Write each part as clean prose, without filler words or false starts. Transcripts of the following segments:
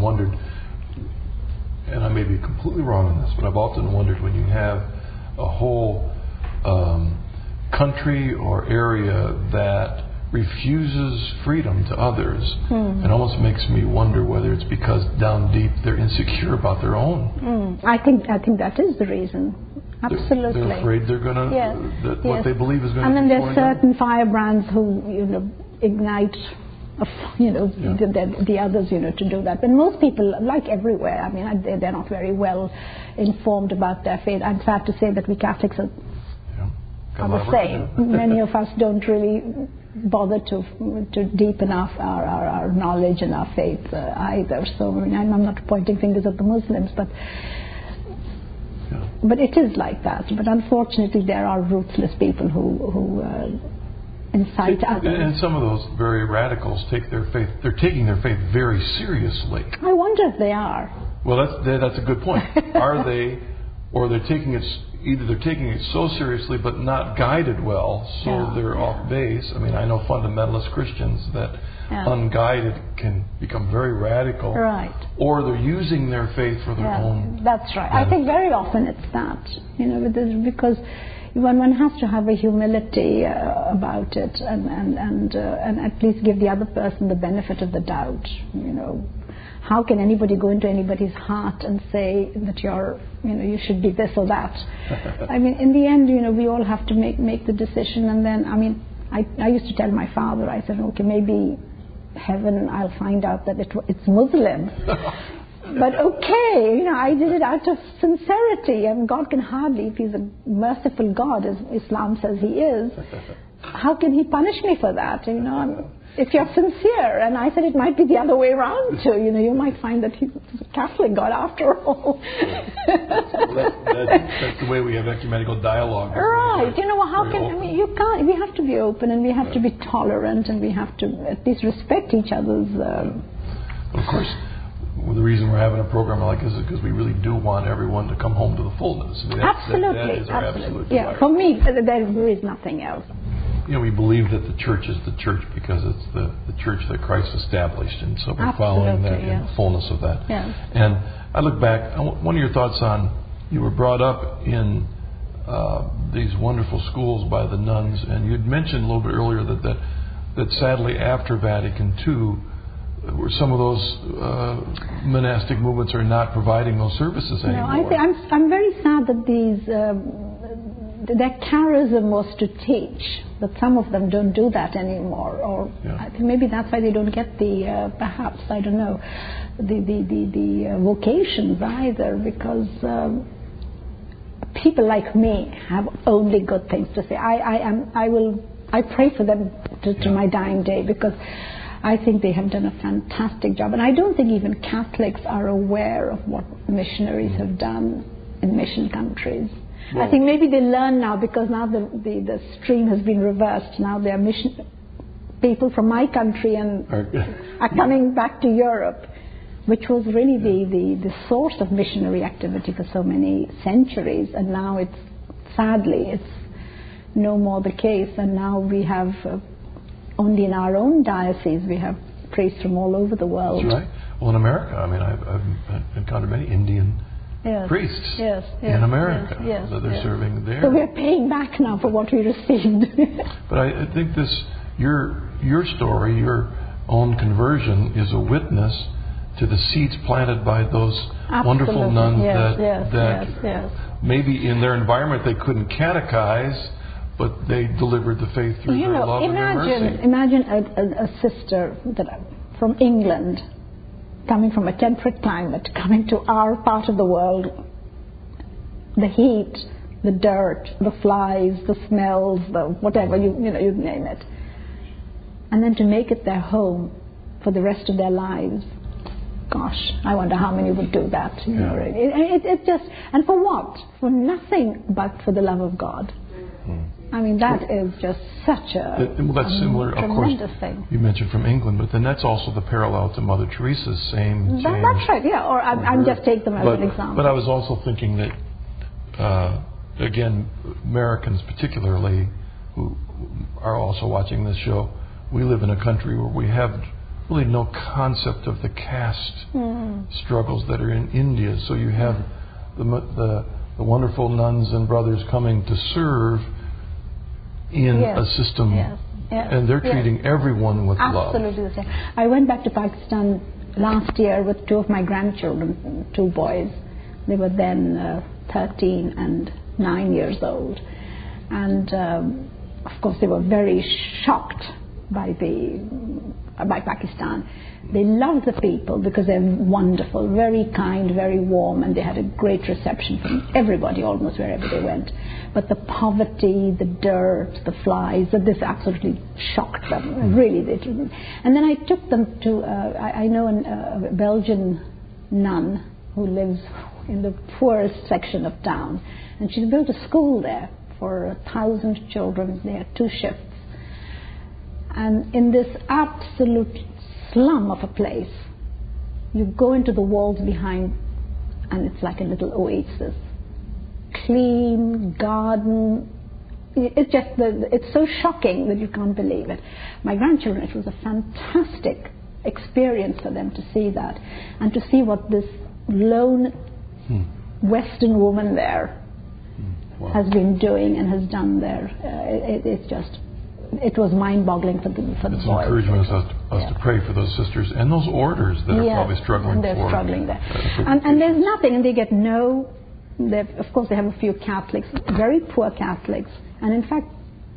wondered, and I may be completely wrong on this, but I've often wondered when you have a whole country or area that refuses freedom to others, it almost makes me wonder whether it's because down deep they're insecure about their own. I think that is the reason. Absolutely. They're afraid they're going to, what they believe is going to be. And then there's certain firebrands who, ignite, the others, to do that. But most people, like everywhere, I mean, they're not very well informed about their faith. I'm sad to say that we Catholics are the same. Many of us don't really bother to deepen our knowledge and our faith either. So I'm not pointing fingers at the Muslims, but it is like that. But unfortunately, there are ruthless people who incite others. And some of those very radicals they're taking their faith very seriously. I wonder if they are. Well, that's a good point. Are they, or they're taking it? Either they're taking it so seriously but not guided well, so they're off base. I mean, I know fundamentalist Christians that unguided can become very radical. Right. Or they're using their faith for their own. That's right. I think very often it's that, because one has to have a humility about it and at least give the other person the benefit of the doubt. How can anybody go into anybody's heart and say that you should be this or that? I mean, in the end, we all have to make the decision. And then, I mean, I used to tell my father, I said, okay, maybe heaven, I'll find out that it's Muslim. But okay, I did it out of sincerity, and God can hardly, if He's a merciful God, as Islam says He is, how can He punish me for that? If you're sincere. And I said it might be the other way around too. You might find that He's a Catholic God after all. That's the way we have ecumenical dialogue. Right. You can't. We have to be open, and we have to be tolerant, and we have to at least respect each other's. Of course, the reason we're having a program like this is because we really do want everyone to come home to the fullness. I mean, absolutely. That is our absolute desire. For me, there is nothing else. We believe that the church is the church because it's the church that Christ established, and so we're following that in the fullness of that. Yes. And I look back, one of your thoughts on, you were brought up in these wonderful schools by the nuns, and you'd mentioned a little bit earlier that sadly after Vatican II, where some of those monastic movements are not providing those services anymore. No, I'm very sad that their charism was to teach, but some of them don't do that anymore, or I think maybe that's why they don't get the perhaps, I don't know, the vocations either, because people like me have only good things to say. I pray for them to my dying day, because I think they have done a fantastic job, and I don't think even Catholics are aware of what missionaries have done in mission countries. Well, I think maybe they learn now, because now the stream has been reversed. Now there are people from my country and are coming back to Europe, which was really the source of missionary activity for so many centuries, and now sadly it's no more the case. And now we have only in our own diocese we have priests from all over the world. That's right. Well, in America, I mean, I've encountered many Indian priests in America that they're serving there. So we're paying back now for what we received. But I think your story, your own conversion, is a witness to the seeds planted by those wonderful nuns that maybe in their environment they couldn't catechize, but they delivered the faith through their love and their mercy. Imagine a sister from England, coming from a temperate climate, coming to our part of the world, the heat, the dirt, the flies, the smells, the whatever, you name it. And then to make it their home for the rest of their lives. Gosh, I wonder how many would do that. It just, and for what? For nothing but for the love of God. I mean, that is just such a that's similar, tremendous of course, thing. You mentioned from England, but then that's also the parallel to Mother Teresa's same change. That's right, or I'm just taking them as an example. But I was also thinking that, again, Americans particularly, who are also watching this show, we live in a country where we have really no concept of the caste struggles that are in India. So you have the wonderful nuns and brothers coming to serve in a system, and they're treating everyone with love. Absolutely the same. I went back to Pakistan last year with 2 of my grandchildren, 2 boys. They were then 13 and 9 years old, and of course they were very shocked by Pakistan. They loved the people because they're wonderful, very kind, very warm, and they had a great reception from everybody, almost wherever they went. But the poverty, the dirt, the flies, this absolutely shocked them. Really, they didn't. And then I took them to, I know a Belgian nun who lives in the poorest section of town, and she built a school there for 1,000 children. They had 2 shifts. And in this absolute slum of a place, you go into the walls behind, and it's like a little oasis. Clean garden. It's so shocking that you can't believe it. My grandchildren, it was a fantastic experience for them to see that, and to see what this lone Western woman there has been doing and has done there. It was mind-boggling for the boys. It's an encouragement us to pray for those sisters and those orders that are probably struggling. And they're struggling there. And there's nothing, and they get of course they have a few Catholics, very poor Catholics, and in fact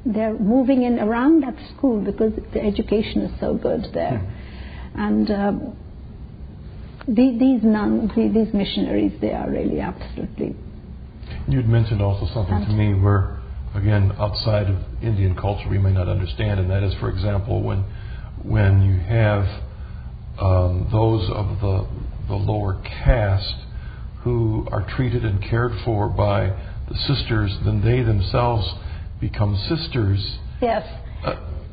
they're moving in around that school because the education is so good there. And these nuns, these missionaries, they are really absolutely... You'd mentioned also something to me where, again, outside of Indian culture we may not understand, and that is, for example, when you have those of the lower caste who are treated and cared for by the sisters, then they themselves become sisters. Yes.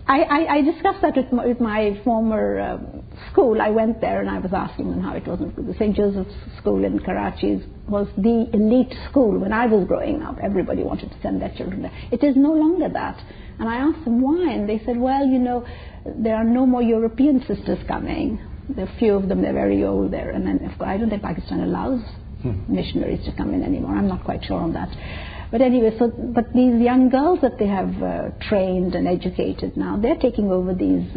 I discussed that with my former school. I went there and I was asking them how it was. The St. Joseph's School in Karachi was the elite school when I was growing up. Everybody wanted to send their children there. It is no longer that. And I asked them why, and they said, well, there are no more European sisters coming. There are few of them, they're very old there. And then, of course, I don't think Pakistan allows missionaries to come in anymore. I'm not quite sure on that. But anyway, but these young girls that they have trained and educated now, they're taking over these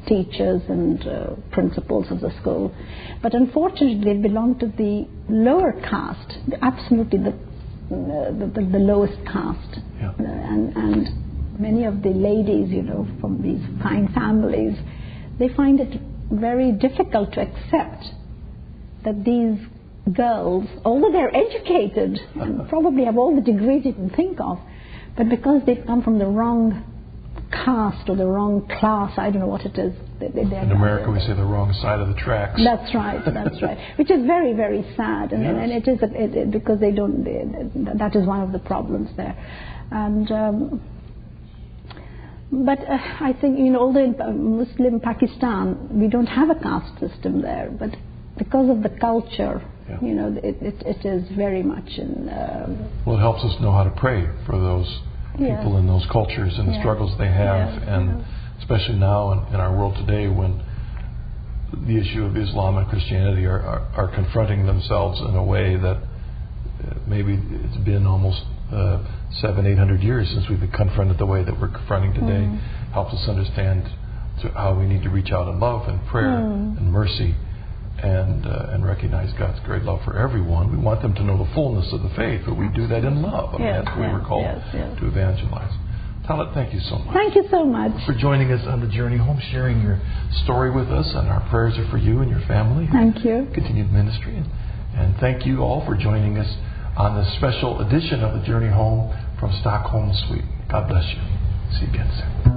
teachers and principals of the school. But unfortunately, they belong to the lower caste, absolutely the lowest caste. Yeah. And many of the ladies, from these fine families, they find it very difficult to accept that these girls, although they're educated and probably have all the degrees you can think of, but because they've come from the wrong caste or the wrong class, I don't know what it is. In America we say the wrong side of the tracks. That's right, which is very, very sad, and, and it is because they don't. That is one of the problems there, and. But I think, although in Muslim Pakistan we don't have a caste system there, but because of the culture, it is very much in... well, it helps us know how to pray for those people in those cultures and the struggles they have, and especially now in our world today when the issue of Islam and Christianity are confronting themselves in a way that maybe it's been almost 700-800 years since we've been confronted the way that we're confronting today. Helps us understand how we need to reach out in love and prayer and mercy and recognize God's great love for everyone. We want them to know the fullness of the faith, but we do that in love. That's what we were called to evangelize. Talit, thank you so much. Thank you so much for joining us on the journey home, sharing your story with us, and our prayers are for you and your family. Thank you. Continued ministry. And thank you all for joining us on this special edition of the Journey Home from Stockholm, Sweden. God bless you. See you again soon.